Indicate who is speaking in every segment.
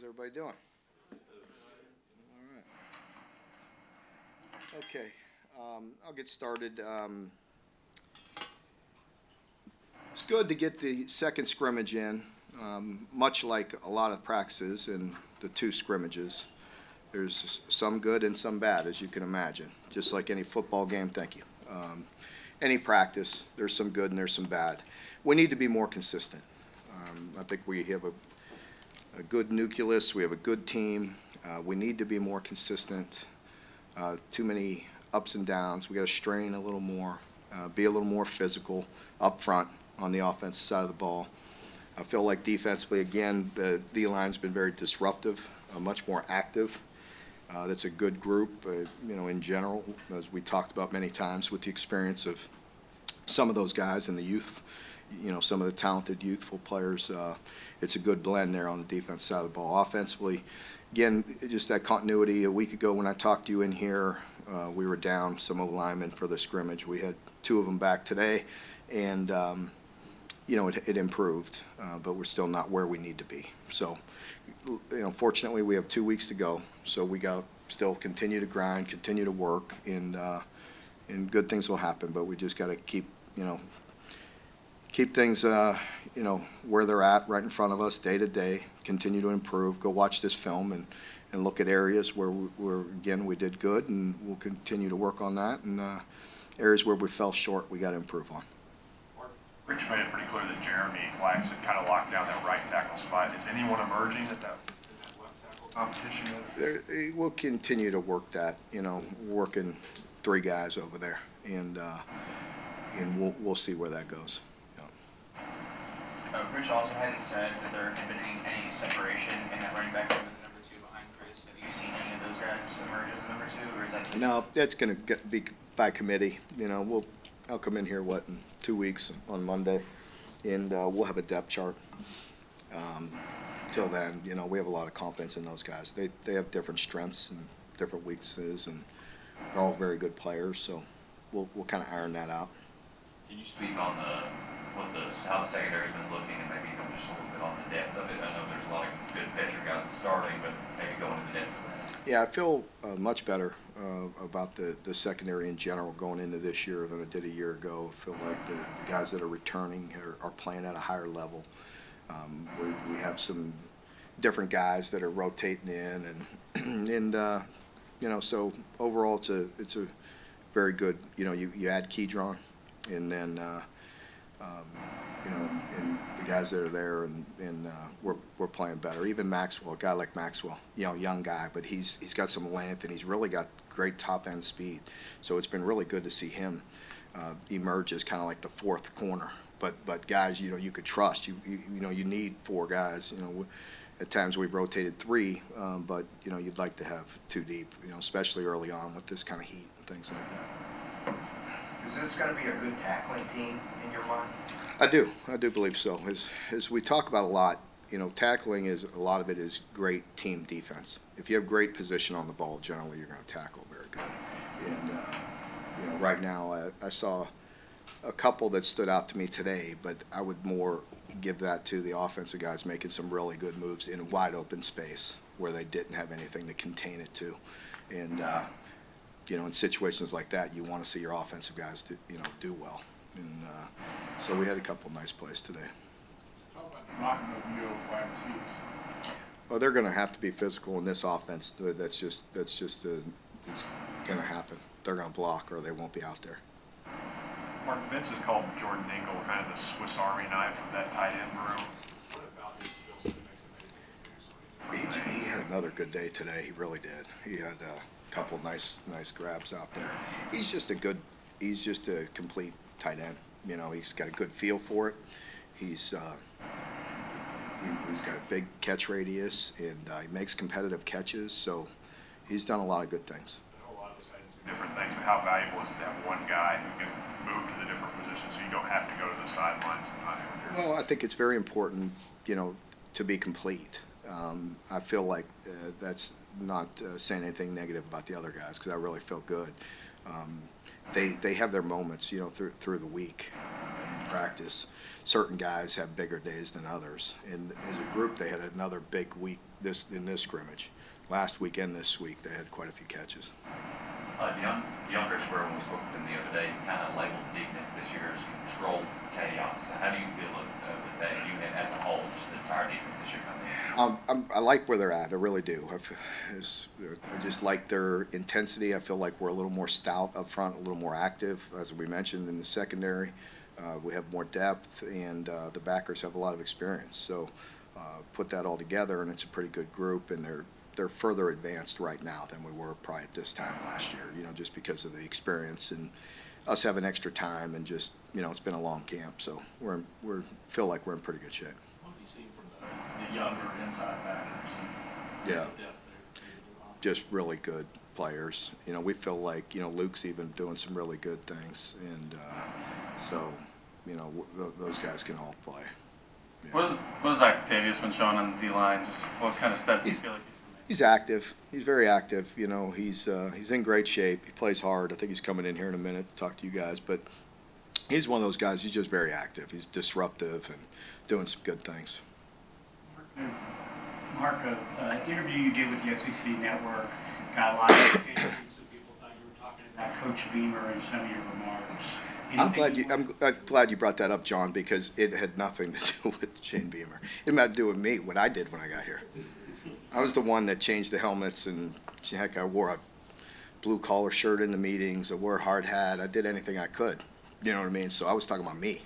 Speaker 1: How's everybody doing? All right. Okay, I'll get started. It's good to get the second scrimmage in, much like a lot of practices and the two scrimmages. There's some good and some bad, as you can imagine, just like any football game. Thank you. Any practice, there's some good and there's some bad. We need to be more consistent. I think we have a good nucleus. We have a good team. We need to be more consistent. Too many ups and downs. We got to strain a little more, be a little more physical up front on the offensive side of the ball. I feel like defensively, again, the D-line's been very disruptive, much more active. That's a good group, in general, as we talked about many times, with the experience of some of those guys in the youth, some of the talented youthful players. It's a good blend there on the defense side of the ball. Offensively, again, just that continuity. A week ago when I talked to you in here, we were down some linemen for the scrimmage. We had two of them back today, and it improved, but we're still not where we need to be. So, fortunately, we have 2 weeks to go. So we got still continue to grind, continue to work, and good things will happen. But we just got to keep things, where they're at, right in front of us, day to day. Continue to improve. Go watch this film and look at areas where we did good, and we'll continue to work on that. And areas where we fell short, we got to improve on.
Speaker 2: Rich made it pretty clear that Jeremy Flax had kind of locked down that right tackle spot. Is anyone emerging at that left tackle competition?
Speaker 1: We'll continue to work that. Working three guys over there, and we'll see where that goes.
Speaker 3: Rich also had said that there had been any separation in that running back room as the number two behind Chris. Have you seen any of those guys emerge as the number two, or is that just...
Speaker 1: No, that's going to be by committee. I'll come in here, in 2 weeks on Monday, and we'll have a depth chart. Till then, we have a lot of confidence in those guys. They have different strengths and different weaknesses, and they're all very good players, so we'll kind of iron that out.
Speaker 4: Can you speak on how the secondary's been looking, and maybe just a little bit on the depth of it? I know there's a lot of good veteran guys starting, but maybe going into the depth of that.
Speaker 1: Yeah, I feel much better about the secondary in general going into this year than I did a year ago. I feel like the guys that are returning are playing at a higher level. We have some different guys that are rotating in, and so overall it's a very good. You add Keydron, and then and the guys that are there, and we're playing better. Even Maxwell, a guy like Maxwell, young guy, but he's got some length, and he's really got great top end speed. So it's been really good to see him emerge as kind of like the fourth corner. But guys, you could trust. You need four guys. At times we've rotated three, but you'd like to have two deep. Especially early on with this kind of heat and things like that.
Speaker 5: Is this going to be a good tackling team in your mind?
Speaker 1: I do believe so. As we talk about a lot, tackling a lot of it is great team defense. If you have great position on the ball, generally you're going to tackle very good. And right now I saw a couple that stood out to me today, but I would more give that to the offensive guys making some really good moves in wide open space where they didn't have anything to contain it to. And in situations like that, you want to see your offensive guys do well. And so we had a couple nice plays today.
Speaker 2: Talk about the blocking of your wide receivers.
Speaker 1: Well, they're going to have to be physical in this offense. It's going to happen. They're going to block, or they won't be out there.
Speaker 2: Mark, Vince has called Jordan Dingle kind of the Swiss Army knife of that tight end room. What about his skill set makes him
Speaker 1: He had another good day today. He really did. He had a couple nice grabs out there. He's just a complete tight end. He's got a good feel for it. He's got a big catch radius, and he makes competitive catches. So he's done a lot of good things.
Speaker 2: I know a lot of us do different things, but how valuable is it to have one guy who can move to the different positions so you don't have to go to the sidelines sometimes?
Speaker 1: Well, I think it's very important, to be complete. I feel like that's not saying anything negative about the other guys, because I really feel good. They have their moments, through the week. practice. Certain guys have bigger days than others. And as a group, they had another big week in this scrimmage. Last week and this week, they had quite a few catches.
Speaker 4: Younger Square, when we spoke with him the other day, kind of labeled the defense this year as controlled chaos. So how do you feel with that unit as a whole, just the entire defense this year coming in?
Speaker 1: I like where they're at. I really do. I just like their intensity. I feel like we're a little more stout up front, a little more active, as we mentioned in the secondary. We have more depth, and the backers have a lot of experience. So put that all together, and it's a pretty good group, and they're further advanced right now than we were probably at this time last year, just because of the experience and us having extra time, and just, it's been a long camp, so we're feel like we're in pretty good shape.
Speaker 6: What have you seen from the younger inside backers?
Speaker 1: Yeah.
Speaker 6: The depth there?
Speaker 1: Just really good players. We feel like, Luke's even doing some really good things, and so, those guys can all play. Yeah.
Speaker 7: What has Octavius been showing on the D-line? Just what kind of step do you feel like
Speaker 1: He's active. He's very active. He's in great shape. He plays hard. I think he's coming in here in a minute to talk to you guys. But he's one of those guys. He's just very active. He's disruptive and doing some good things.
Speaker 8: Mark, interview you did with the SEC Network got a lot of attention. Some people thought you were talking about Coach Beamer in some of your remarks.
Speaker 1: I'm glad you brought that up, John, because it had nothing to do with Shane Beamer. It had to do with me, what I did when I got here. I was the one that changed the helmets, and heck, I wore a blue collar shirt in the meetings. I wore a hard hat. I did anything I could. You know what I mean? So I was talking about me.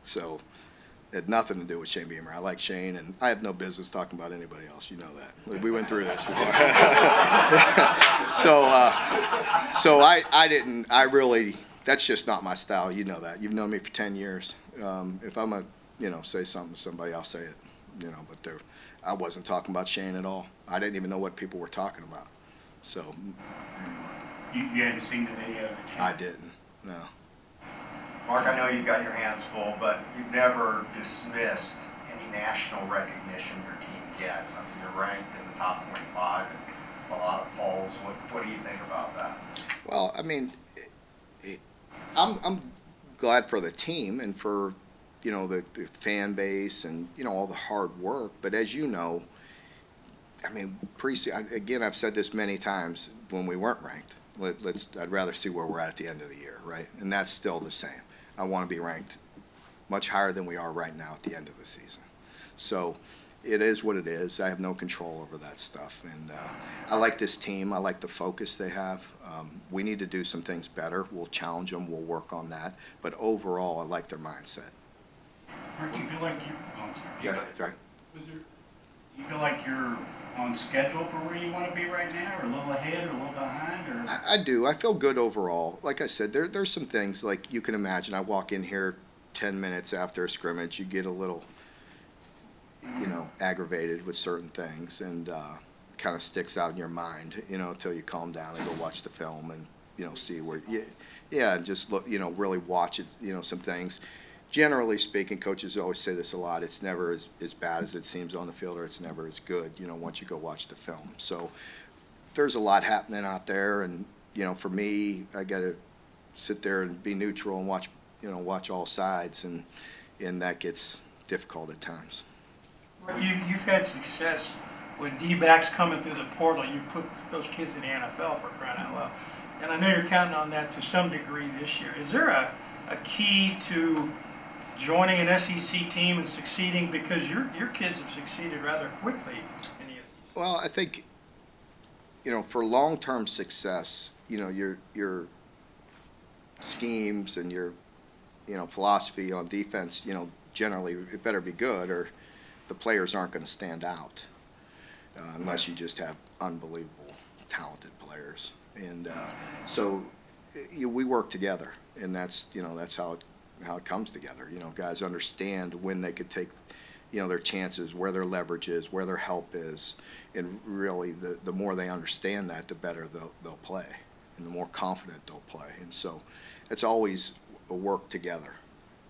Speaker 1: So it had nothing to do with Shane Beamer. I like Shane, and I have no business talking about anybody else. You know that. We went through this before. So I didn't. I really. That's just not my style. You know that. You've known me for 10 years. If I'm say something to somebody, I'll say it. But I wasn't talking about Shane at all. I didn't even know what people were talking about. So, anyway.
Speaker 8: You hadn't seen the video?
Speaker 1: I didn't, no.
Speaker 5: Mark, I know you've got your hands full, but you've never dismissed any national recognition your team gets. I mean, you're ranked in the top 25 in a lot of polls. What do you think about that?
Speaker 1: Well, I mean, I'm glad for the team and for the fan base and all the hard work. But as you know, I mean, again, I've said this many times when we weren't ranked. I'd rather see where we're at the end of the year, right? And that's still the same. I want to be ranked much higher than we are right now at the end of the season. So it is what it is. I have no control over that stuff. And I like this team. I like the focus they have. We need to do some things better. We'll challenge them. We'll work on that. But overall, I like their mindset.
Speaker 8: Mark, you feel like
Speaker 1: Yeah, that's right.
Speaker 8: You feel like you're on schedule for where you want to be right now, or a little ahead, or a little behind, or?
Speaker 1: I do. I feel good overall. Like I said, there's some things, like you can imagine. I walk in here 10 minutes after a scrimmage. You get a little, aggravated with certain things, and kind of sticks out in your mind, until you calm down and go watch the film and see where. Yeah, just look, really watch it. Some things. Generally speaking, coaches always say this a lot, it's never as bad as it seems on the field, or it's never as good, once you go watch the film. So there's a lot happening out there, and, for me, I got to sit there and be neutral and watch all sides, and that gets difficult at times.
Speaker 9: You've had success with D-backs coming through the portal. You've put those kids in the NFL, for crying out loud. And I know you're counting on that to some degree this year. Is there a key to joining an SEC team and succeeding, because your kids have succeeded rather quickly in the SEC?
Speaker 1: Well, I think, for long-term success, your schemes and your, philosophy on defense, generally it better be good, or the players aren't going to stand out unless you just have unbelievable, talented players. And so we work together, and that's how it comes together. Guys understand when they could take, their chances, where their leverage is, where their help is, and really the more they understand that, the better they'll play, and the more confident they'll play. And so it's always a work together.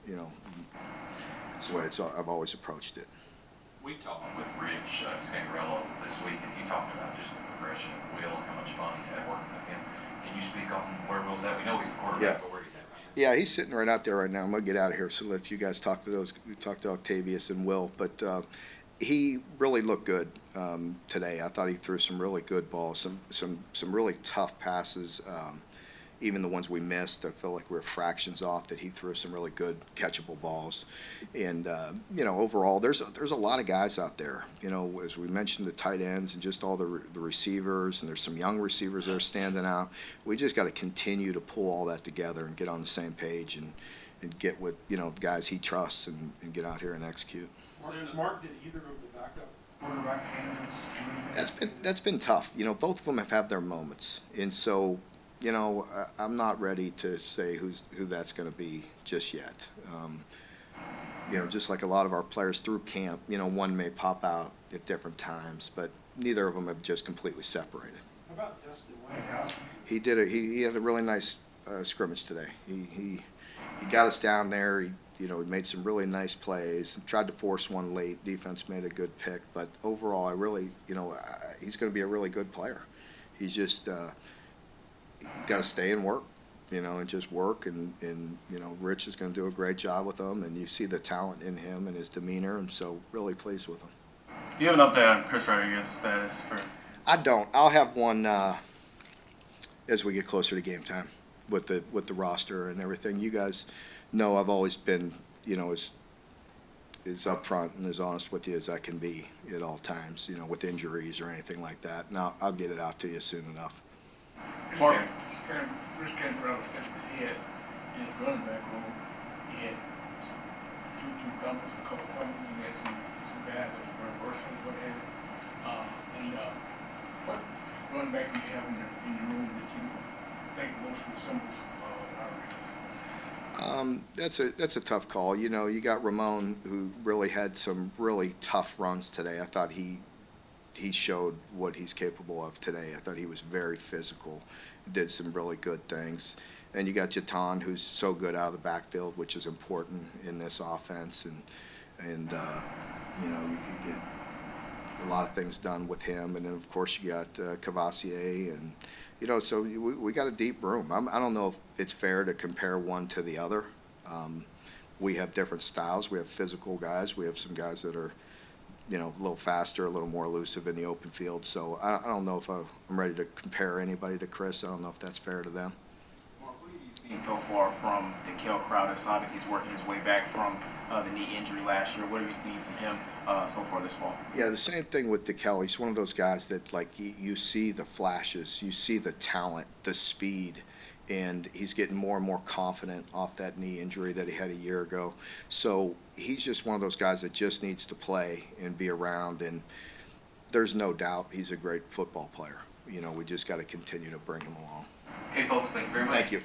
Speaker 1: That's the way I've always approached it.
Speaker 4: We talked with Rich Scangarello this week, and he talked about just the progression of Will and how much fun he's had working with him. Can you speak on where Will's at? We know he's the quarterback, but where he's at right now.
Speaker 1: Yeah, he's sitting right out there right now. I'm gonna get out of here, so let you guys talk to Octavius and Will. But he really looked good today. I thought he threw some really good balls, some really tough passes. Even the ones we missed, I felt like we were fractions off. That he threw some really good catchable balls. And overall, there's a lot of guys out there. As we mentioned, the tight ends and just all the receivers, and there's some young receivers that are standing out. We just got to continue to pull all that together and get on the same page and get with guys he trusts and get out here and execute.
Speaker 6: Mark, did either of the backup quarterback candidates do anything?
Speaker 1: That's been tough. Both of them have had their moments, and so I'm not ready to say who that's going to be just yet. Just like a lot of our players through camp, one may pop out at different times, but neither of them have just completely separated.
Speaker 6: How about Justin Winkowski?
Speaker 1: He had a really nice scrimmage today. He got us down there. He made some really nice plays. Tried to force one late. Defense made a good pick, but overall, he's going to be a really good player. He's just got to stay and work, and just work. And Rich is going to do a great job with him, and you see the talent in him and his demeanor, and so really pleased with him.
Speaker 7: Do you have an update on Chris Rodriguez's status for?
Speaker 1: I don't. I'll have one as we get closer to game time with the roster and everything. You guys know I've always been, as upfront and as honest with you as I can be at all times, with injuries or anything like that. Now I'll get it out to you soon enough.
Speaker 7: Mark.
Speaker 8: Chris Cantrell said he had in his running back room, he had two comers, a couple comers, and he had some guys that were versatile, whatever. What running back do you have in your room that you think most resembles Rodriguez?
Speaker 1: That's a tough call. You got Ramon, who really had some really tough runs today. I thought he showed what he's capable of today. I thought he was very physical, did some really good things. And you got Jatan, who's so good out of the backfield, which is important in this offense. And you could get a lot of things done with him. And then, of course, you got Cavassier. And, so we got a deep room. I don't know if it's fair to compare one to the other. We have different styles. We have physical guys. We have some guys that are a little faster, a little more elusive in the open field. So I don't know if I'm ready to compare anybody to Chris. I don't know if that's fair to them.
Speaker 10: Mark, what have you seen so far from Dekel Crowder? Obviously, he's working his way back from the knee injury last year. What have you seen from him so far this fall?
Speaker 1: Yeah, the same thing with Dekel. He's one of those guys that, you see the flashes, you see the talent, the speed, and he's getting more and more confident off that knee injury that he had a year ago. So he's just one of those guys that just needs to play and be around, and there's no doubt he's a great football player. We just got to continue to bring him along.
Speaker 4: Okay, folks, thank you very much.
Speaker 1: Thank you.